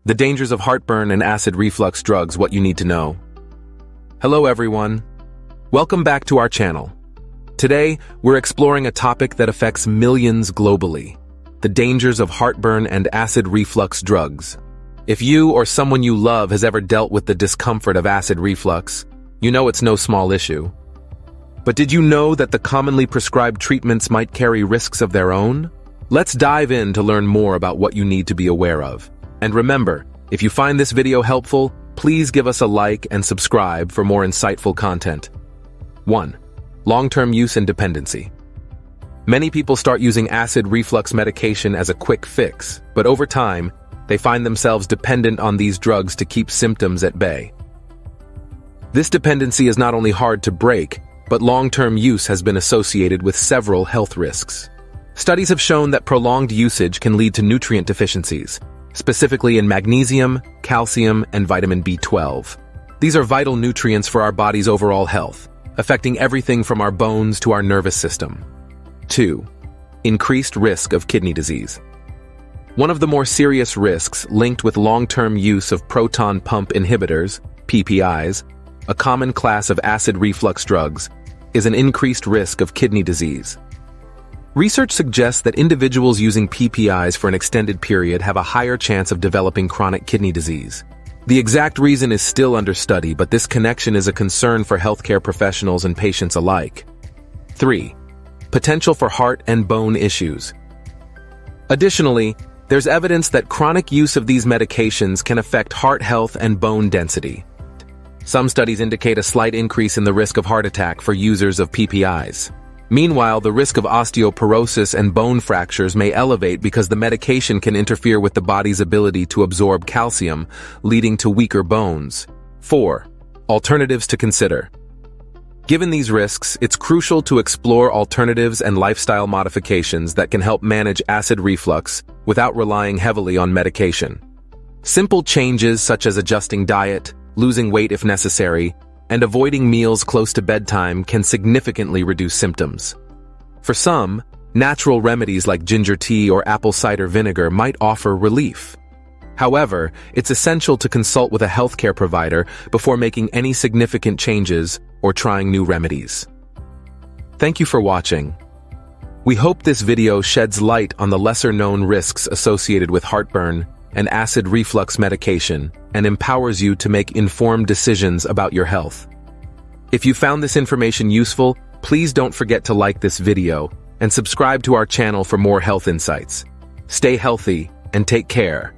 The dangers of heartburn and acid reflux drugs, what you need to know. Hello everyone. Welcome back to our channel. Today, we're exploring a topic that affects millions globally: the dangers of heartburn and acid reflux drugs. If you or someone you love has ever dealt with the discomfort of acid reflux, you know it's no small issue. But did you know that the commonly prescribed treatments might carry risks of their own? Let's dive in to learn more about what you need to be aware of. And remember, if you find this video helpful, please give us a like and subscribe for more insightful content. 1. Long-term use and dependency. Many people start using acid reflux medication as a quick fix, but over time, they find themselves dependent on these drugs to keep symptoms at bay. This dependency is not only hard to break, but long-term use has been associated with several health risks. Studies have shown that prolonged usage can lead to nutrient deficiencies, specifically in magnesium, calcium, and vitamin B12. These are vital nutrients for our body's overall health, affecting everything from our bones to our nervous system. 2. Increased risk of kidney disease. One of the more serious risks linked with long-term use of proton pump inhibitors, PPIs, a common class of acid reflux drugs, is an increased risk of kidney disease. Research suggests that individuals using PPIs for an extended period have a higher chance of developing chronic kidney disease. The exact reason is still under study, but this connection is a concern for healthcare professionals and patients alike. 3. Potential for heart and bone issues. Additionally, there's evidence that chronic use of these medications can affect heart health and bone density. Some studies indicate a slight increase in the risk of heart attack for users of PPIs. Meanwhile, the risk of osteoporosis and bone fractures may elevate because the medication can interfere with the body's ability to absorb calcium, leading to weaker bones. 4. Alternatives to consider. Given these risks, it's crucial to explore alternatives and lifestyle modifications that can help manage acid reflux without relying heavily on medication. Simple changes such as adjusting diet, losing weight if necessary, and avoiding meals close to bedtime can significantly reduce symptoms. For some, natural remedies like ginger tea or apple cider vinegar might offer relief. However, it's essential to consult with a healthcare provider before making any significant changes or trying new remedies. Thank you for watching. We hope this video sheds light on the lesser-known risks associated with heartburn and acid reflux medication and empowers you to make informed decisions about your health. If you found this information useful, please don't forget to like this video and subscribe to our channel for more health insights. Stay healthy and take care.